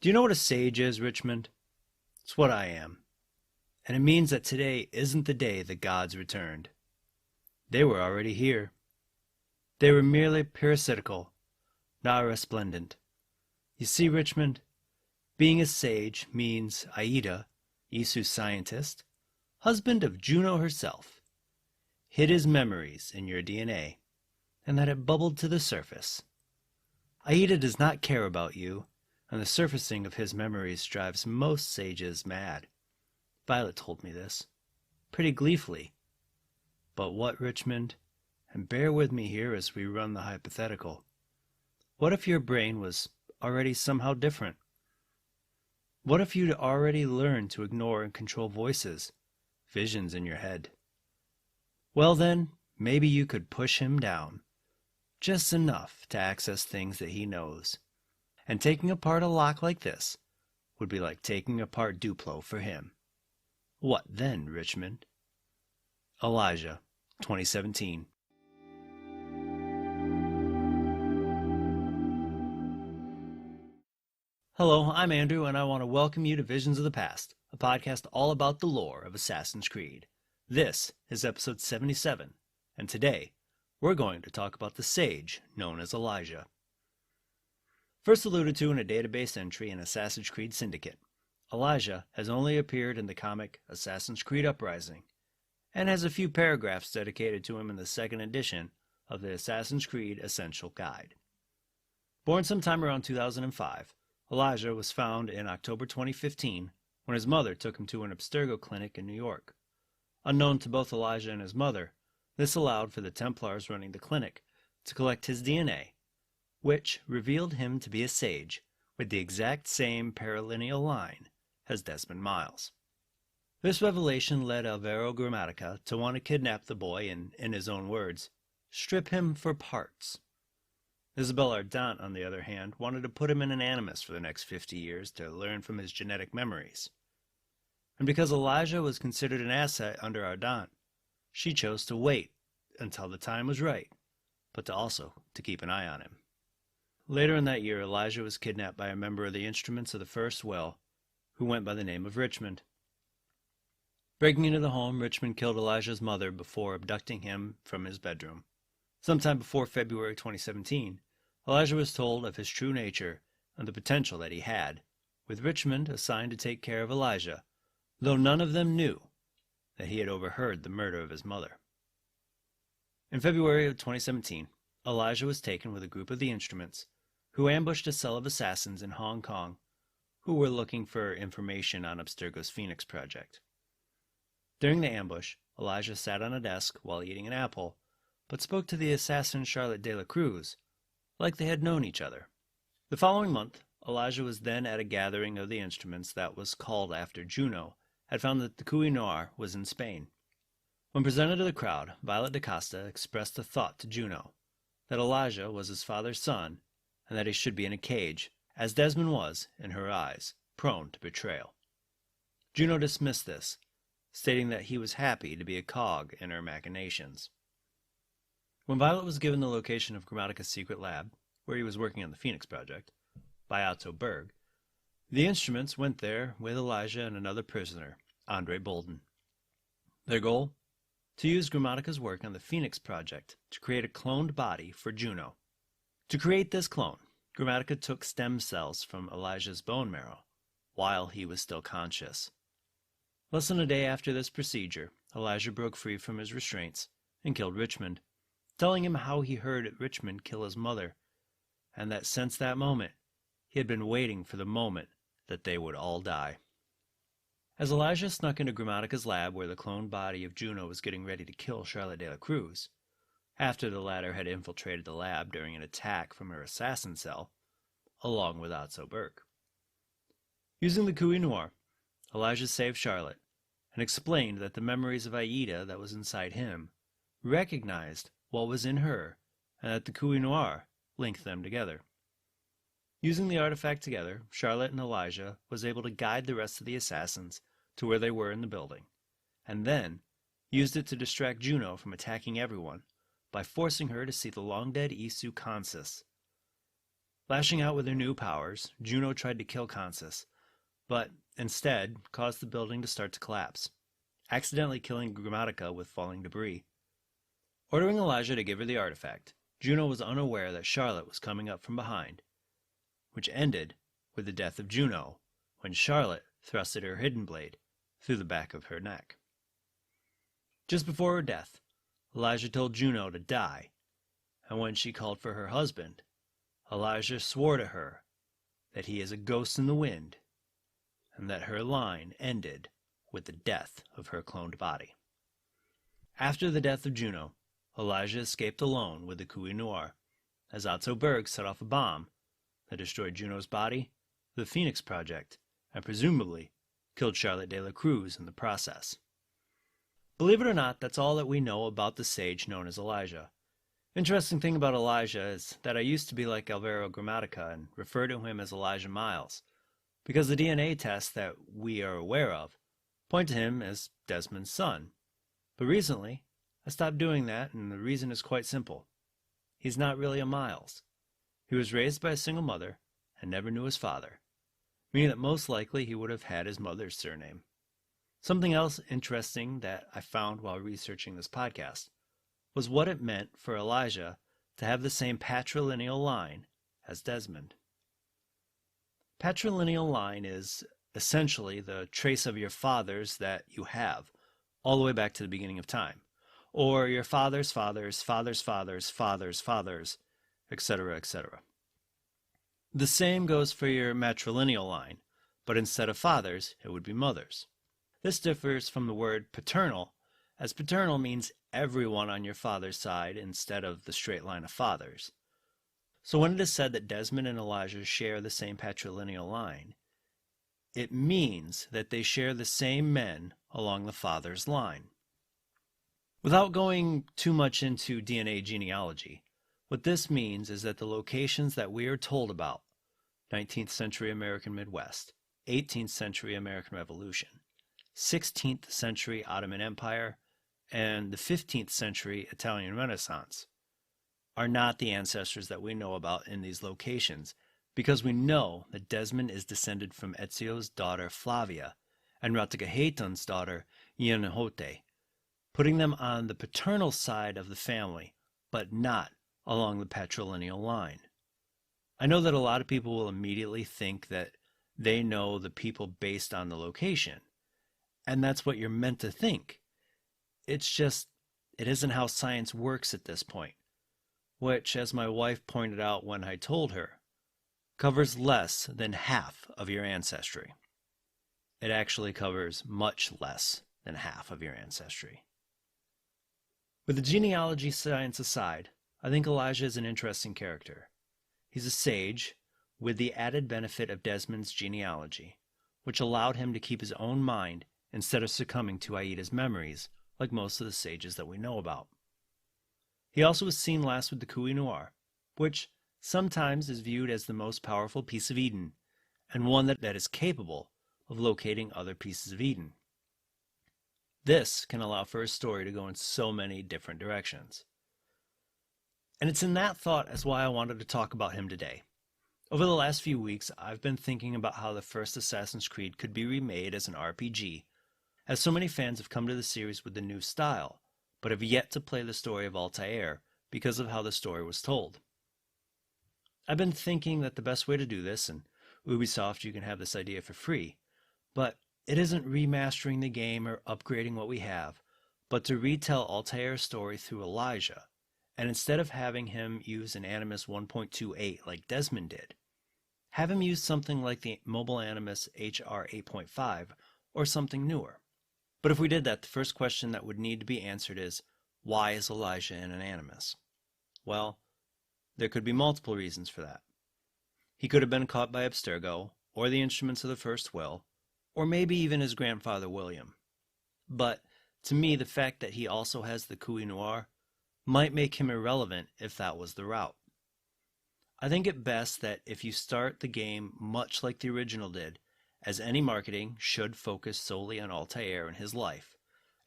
Do you know what a sage is, Richmond? It's what I am. And it means that today isn't the day the gods returned. They were already here. They were merely parasitical, not resplendent. You see, Richmond, being a sage means Aida, Isu's scientist, husband of Juno herself, hid his memories in your DNA, and that it bubbled to the surface. Aida does not care about you, and the surfacing of his memories drives most sages mad. Violet told me this, pretty gleefully. But what, Richmond? And bear with me here as we run the hypothetical. What if your brain was already somehow different? What if you'd already learned to ignore and control voices, visions in your head? Well then, maybe you could push him down, just enough to access things that he knows. And taking apart a lock like this would be like taking apart Duplo for him. What then, Richmond? Elijah, 2017. Hello, I'm Andrew, and I want to welcome you to Visions of the Past, a podcast all about the lore of Assassin's Creed. This is episode 77, and today we're going to talk about the sage known as Elijah. First alluded to in a database entry in Assassin's Creed Syndicate, Elijah has only appeared in the comic Assassin's Creed Uprising, and has a few paragraphs dedicated to him in the second edition of the Assassin's Creed Essential Guide. Born sometime around 2005, Elijah was found in October 2015 when his mother took him to an Abstergo clinic in New York. Unknown to both Elijah and his mother, this allowed for the Templars running the clinic to collect his DNA, which revealed him to be a sage with the exact same paralineal line as Desmond Miles. This revelation led Alvaro Grammatica to want to kidnap the boy and, in his own words, strip him for parts. Isabel Ardant, on the other hand, wanted to put him in an Animus for the next 50 years to learn from his genetic memories. And because Elijah was considered an asset under Ardant, she chose to wait until the time was right, but also to keep an eye on him. Later in that year, Elijah was kidnapped by a member of the Instruments of the First Will, who went by the name of Richmond. Breaking into the home, Richmond killed Elijah's mother before abducting him from his bedroom. Sometime before February 2017, Elijah was told of his true nature and the potential that he had, with Richmond assigned to take care of Elijah, though none of them knew that he had overheard the murder of his mother. In February of 2017, Elijah was taken with a group of the Instruments, who ambushed a cell of assassins in Hong Kong who were looking for information on Abstergo's Phoenix project. During the ambush, Elijah sat on a desk while eating an apple, but spoke to the assassin Charlotte de la Cruz like they had known each other. The following month, Elijah was then at a gathering of the Instruments that was called after Juno had found that the Koh-i-Noor was in Spain. When presented to the crowd, Violet da Costa expressed a thought to Juno, that Elijah was his father's son, and that he should be in a cage, as Desmond was, in her eyes, prone to betrayal. Juno dismissed this, stating that he was happy to be a cog in her machinations. When Violet was given the location of Grammatica's secret lab, where he was working on the Phoenix project, by Otto Berg, the Instruments went there with Elijah and another prisoner, Andre Bolden. Their goal? To use Grammatica's work on the Phoenix project to create a cloned body for Juno. To create this clone, Grammatica took stem cells from Elijah's bone marrow while he was still conscious. Less than a day after this procedure, Elijah broke free from his restraints and killed Richmond, telling him how he heard Richmond kill his mother, and that since that moment, he had been waiting for the moment that they would all die. As Elijah snuck into Grammatica's lab where the cloned body of Juno was getting ready to kill Charlotte de la Cruz, after the latter had infiltrated the lab during an attack from her assassin cell, along with Otto Berg. Using the Koh-i-Noor, Elijah saved Charlotte, and explained that the memories of Aida that was inside him recognized what was in her, and that the Koh-i-Noor linked them together. Using the artifact together, Charlotte and Elijah was able to guide the rest of the assassins to where they were in the building, and then used it to distract Juno from attacking everyone by forcing her to see the long-dead Isu Consus. Lashing out with her new powers, Juno tried to kill Consus, but instead caused the building to start to collapse, accidentally killing Grammatica with falling debris. Ordering Elijah to give her the artifact, Juno was unaware that Charlotte was coming up from behind, which ended with the death of Juno when Charlotte thrusted her hidden blade through the back of her neck. Just before her death, Elijah told Juno to die, and when she called for her husband, Elijah swore to her that he is a ghost in the wind, and that her line ended with the death of her cloned body. After the death of Juno, Elijah escaped alone with the Koh-i-Noir, as Otto Berg set off a bomb that destroyed Juno's body, the Phoenix Project, and presumably killed Charlotte de la Cruz in the process. Believe it or not, that's all that we know about the sage known as Elijah. Interesting thing about Elijah is that I used to be like Alvaro Grammatica and refer to him as Elijah Miles, because the DNA tests that we are aware of point to him as Desmond's son. But recently, I stopped doing that, and the reason is quite simple. He's not really a Miles. He was raised by a single mother and never knew his father, meaning that most likely he would have had his mother's surname. Something else interesting that I found while researching this podcast was what it meant for Elijah to have the same patrilineal line as Desmond. Patrilineal line is essentially the trace of your fathers that you have, all the way back to the beginning of time, or your father's fathers, fathers' fathers, fathers' fathers, etc., etc. The same goes for your matrilineal line, but instead of fathers, it would be mothers. This differs from the word paternal, as paternal means everyone on your father's side instead of the straight line of fathers. So when it is said that Desmond and Elijah share the same patrilineal line, it means that they share the same men along the father's line. Without going too much into DNA genealogy, what this means is that the locations that we are told about, 19th century American Midwest, 18th century American Revolution, 16th century Ottoman Empire, and the 15th century Italian Renaissance, are not the ancestors that we know about in these locations, because we know that Desmond is descended from Ezio's daughter Flavia and Ratacahetan's daughter Ianahote, putting them on the paternal side of the family, but not along the patrilineal line. I know that a lot of people will immediately think that they know the people based on the location, and that's what you're meant to think. It's just, it isn't how science works at this point, which, as my wife pointed out when I told her, covers less than half of your ancestry. It actually covers much less than half of your ancestry. With the genealogy science aside, I think Elijah is an interesting character. He's a sage with the added benefit of Desmond's genealogy, which allowed him to keep his own mind instead of succumbing to Aida's memories, like most of the sages that we know about. He also was seen last with the Koh-i-Noir, which sometimes is viewed as the most powerful piece of Eden, and one that is capable of locating other pieces of Eden. This can allow for a story to go in so many different directions. And it's in that thought as why I wanted to talk about him today. Over the last few weeks, I've been thinking about how the first Assassin's Creed could be remade as an RPG, as so many fans have come to the series with the new style, but have yet to play the story of Altair because of how the story was told. I've been thinking that the best way to do this, and Ubisoft, you can have this idea for free, but it isn't remastering the game or upgrading what we have, but to retell Altair's story through Elijah, and instead of having him use an Animus 1.28 like Desmond did, have him use something like the mobile Animus HR 8.5 or something newer. But if we did that, the first question that would need to be answered is, why is Elijah in an Animus? Well, there could be multiple reasons for that. He could have been caught by Abstergo, or the instruments of the First Will, or maybe even his grandfather William. But to me, the fact that he also has the Koh-i-Noir might make him irrelevant if that was the route. I think it best that if you start the game much like the original did, as any marketing should focus solely on Altair and his life,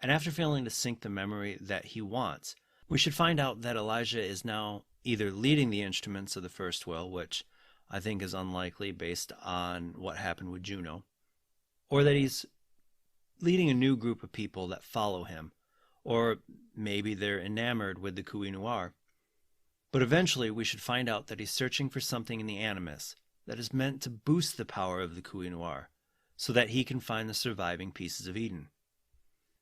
and after failing to sync the memory that he wants, we should find out that Elijah is now either leading the instruments of the First Will, which I think is unlikely based on what happened with Juno, or that he's leading a new group of people that follow him, or maybe they're enamored with the Kui Noir. But eventually we should find out that he's searching for something in the Animus that is meant to boost the power of the Kui Noir, so that he can find the surviving pieces of Eden.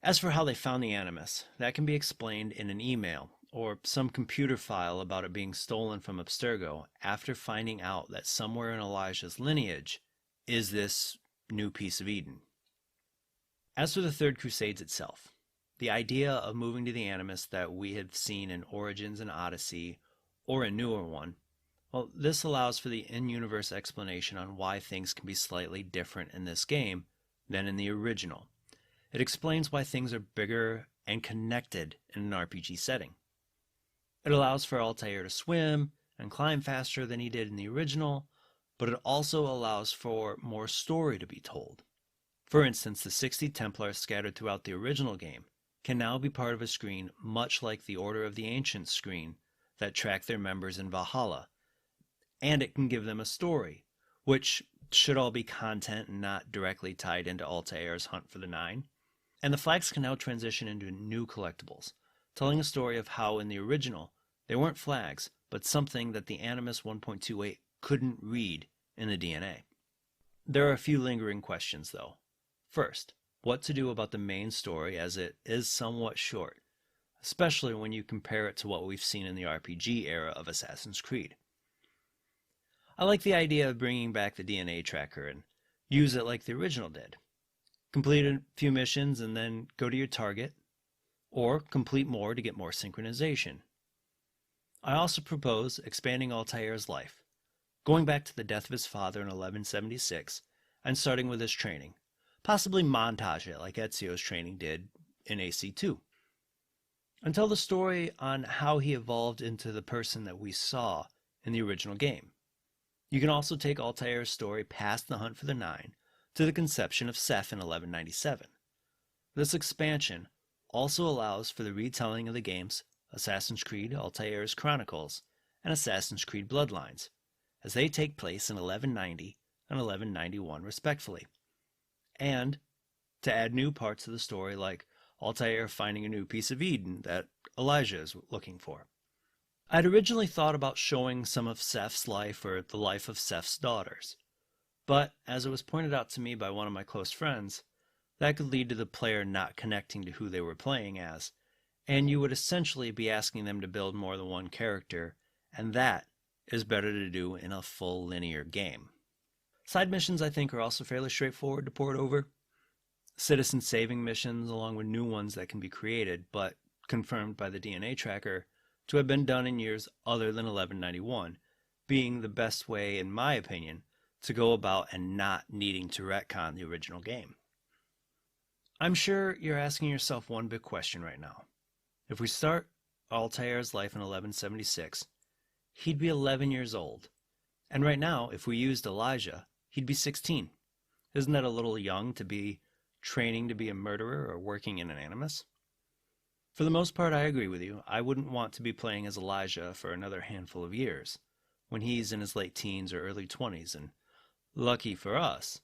As for how they found the Animus, that can be explained in an email or some computer file about it being stolen from Abstergo after finding out that somewhere in Elijah's lineage is this new piece of Eden. As for the Third Crusades itself, the idea of moving to the Animus that we have seen in Origins and Odyssey, or a newer one, well, this allows for the in-universe explanation on why things can be slightly different in this game than in the original. It explains why things are bigger and connected in an RPG setting. It allows for Altair to swim and climb faster than he did in the original, but it also allows for more story to be told. For instance, the 60 Templars scattered throughout the original game can now be part of a screen much like the Order of the Ancients screen that track their members in Valhalla, and it can give them a story, which should all be content and not directly tied into Altair's hunt for the Nine. And the flags can now transition into new collectibles, telling a story of how in the original they weren't flags, but something that the Animus 1.28 couldn't read in the DNA. There are a few lingering questions though. First, what to do about the main story as it is somewhat short, especially when you compare it to what we've seen in the RPG era of Assassin's Creed. I like the idea of bringing back the DNA tracker and use it like the original did. Complete a few missions and then go to your target, or complete more to get more synchronization. I also propose expanding Altair's life, going back to the death of his father in 1176 and starting with his training, possibly montage it like Ezio's training did in AC2, until the story on how he evolved into the person that we saw in the original game. You can also take Altair's story past the hunt for the Nine to the conception of Seth in 1197. This expansion also allows for the retelling of the games Assassin's Creed Altair's Chronicles and Assassin's Creed Bloodlines, as they take place in 1190 and 1191 respectively, and to add new parts of the story like Altair finding a new piece of Eden that Elijah is looking for. I'd originally thought about showing some of Seth's life or the life of Seth's daughters, but as it was pointed out to me by one of my close friends, that could lead to the player not connecting to who they were playing as, and you would essentially be asking them to build more than one character, and that is better to do in a full linear game. Side missions I think are also fairly straightforward to port over. Citizen saving missions along with new ones that can be created, but confirmed by the DNA tracker to have been done in years other than 1191, being the best way, in my opinion, to go about and not needing to retcon the original game. I'm sure you're asking yourself one big question right now. If we start Altair's life in 1176, he'd be 11 years old. And right now, if we used Elijah, he'd be 16. Isn't that a little young to be training to be a murderer or working in an Animus? For the most part, I agree with you. I wouldn't want to be playing as Elijah for another handful of years, when he's in his late teens or early 20s, and lucky for us,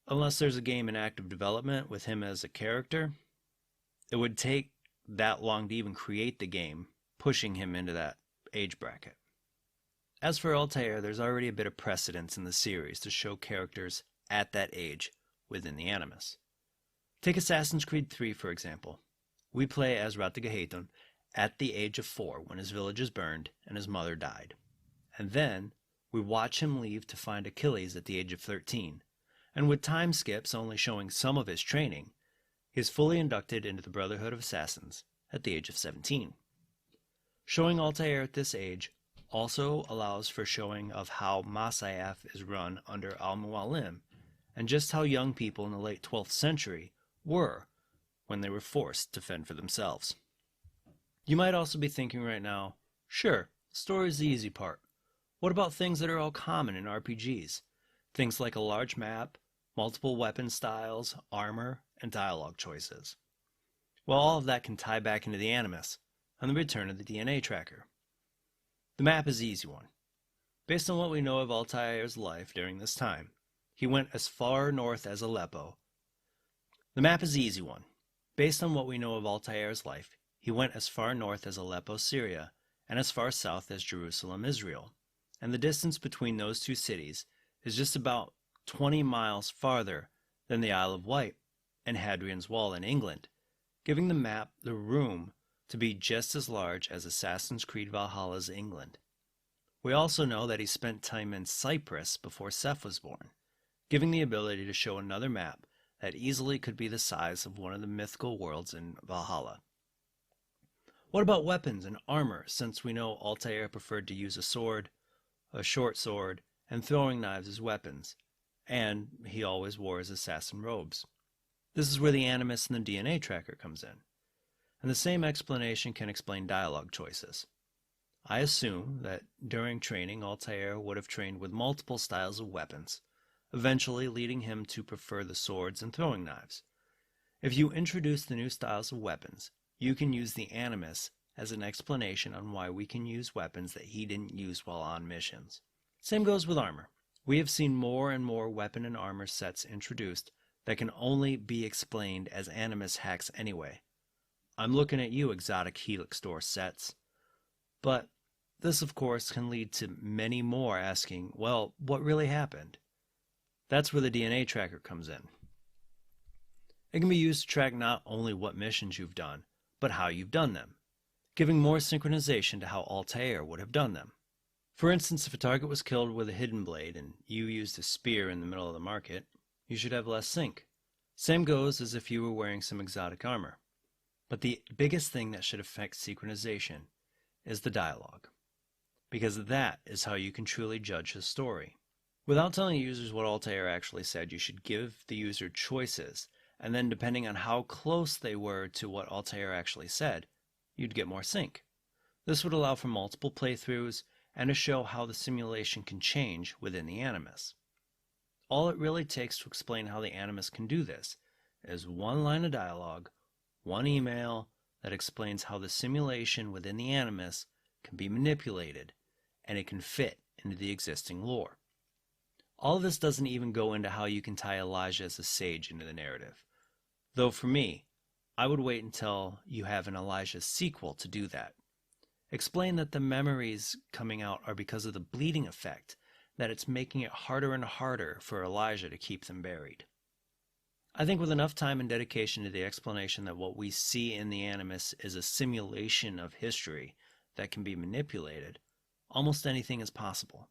unless there's a game in active development with him as a character, it would take that long to even create the game, pushing him into that age bracket. As for Altair, there's already a bit of precedence in the series to show characters at that age within the Animus. Take Assassin's Creed 3, for example. We play as Ratageheton at the age of 4 when his village is burned and his mother died. And then we watch him leave to find Achilles at the age of 13. And with time skips only showing some of his training, he is fully inducted into the Brotherhood of Assassins at the age of 17. Showing Altair at this age also allows for showing of how Masyaf is run under Al-Mualim, and just how young people in the late 12th century were when they were forced to fend for themselves. You might also be thinking right now, sure, story's the easy part. What about things that are all common in RPGs? Things like a large map, multiple weapon styles, armor, and dialogue choices. Well, all of that can tie back into the Animus and the return of the DNA tracker. The map is the easy one. Based on what we know of Altair's life during this time, he went as far north as Aleppo. The map is the easy one. Based on what we know of Altair's life, he went as far north as Aleppo, Syria, and as far south as Jerusalem, Israel. And the distance between those two cities is just about 20 miles farther than the Isle of Wight and Hadrian's Wall in England, giving the map the room to be just as large as Assassin's Creed Valhalla's England. We also know that he spent time in Cyprus before Seth was born, giving the ability to show another map that easily could be the size of one of the mythical worlds in Valhalla. What about weapons and armor, since we know Altair preferred to use a sword, a short sword, and throwing knives as weapons, and he always wore his assassin robes? This is where the Animus and the DNA tracker comes in, and the same explanation can explain dialogue choices. I assume that during training, Altair would have trained with multiple styles of weapons, eventually leading him to prefer the swords and throwing knives. If you introduce the new styles of weapons, you can use the Animus as an explanation on why we can use weapons that he didn't use while on missions. Same goes with armor. We have seen more and more weapon and armor sets introduced that can only be explained as Animus hacks anyway. I'm looking at you, exotic Helix Door sets. But this, of course, can lead to many more asking, well, what really happened? That's where the DNA tracker comes in. It can be used to track not only what missions you've done, but how you've done them, giving more synchronization to how Altair would have done them. For instance, if a target was killed with a hidden blade and you used a spear in the middle of the market, you should have less sync. Same goes as if you were wearing some exotic armor. But the biggest thing that should affect synchronization is the dialogue, because that is how you can truly judge his story. Without telling users what Altair actually said, you should give the user choices, and then depending on how close they were to what Altair actually said, you'd get more sync. This would allow for multiple playthroughs and to show how the simulation can change within the Animus. All it really takes to explain how the Animus can do this is one line of dialogue, one email that explains how the simulation within the Animus can be manipulated and it can fit into the existing lore. All of this doesn't even go into how you can tie Elijah as a sage into the narrative. Though for me, I would wait until you have an Elijah sequel to do that. Explain that the memories coming out are because of the bleeding effect, that it's making it harder and harder for Elijah to keep them buried. I think with enough time and dedication to the explanation that what we see in the Animus is a simulation of history that can be manipulated, almost anything is possible.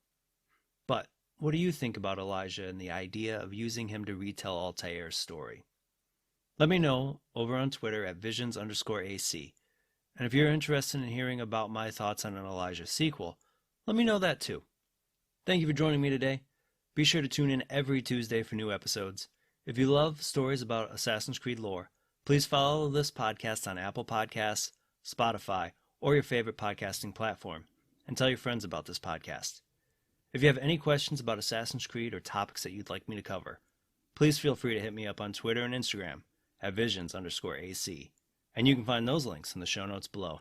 But what do you think about Elijah and the idea of using him to retell Altair's story? Let me know over on Twitter at visions_AC. And if you're interested in hearing about my thoughts on an Elijah sequel, let me know that too. Thank you for joining me today. Be sure to tune in every Tuesday for new episodes. If you love stories about Assassin's Creed lore, please follow this podcast on Apple Podcasts, Spotify, or your favorite podcasting platform, and tell your friends about this podcast. If you have any questions about Assassin's Creed or topics that you'd like me to cover, please feel free to hit me up on Twitter and Instagram at visions_AC, and you can find those links in the show notes below.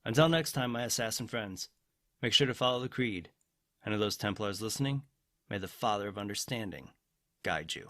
Until next time, my assassin friends, make sure to follow the Creed, and to those Templars listening, may the Father of Understanding guide you.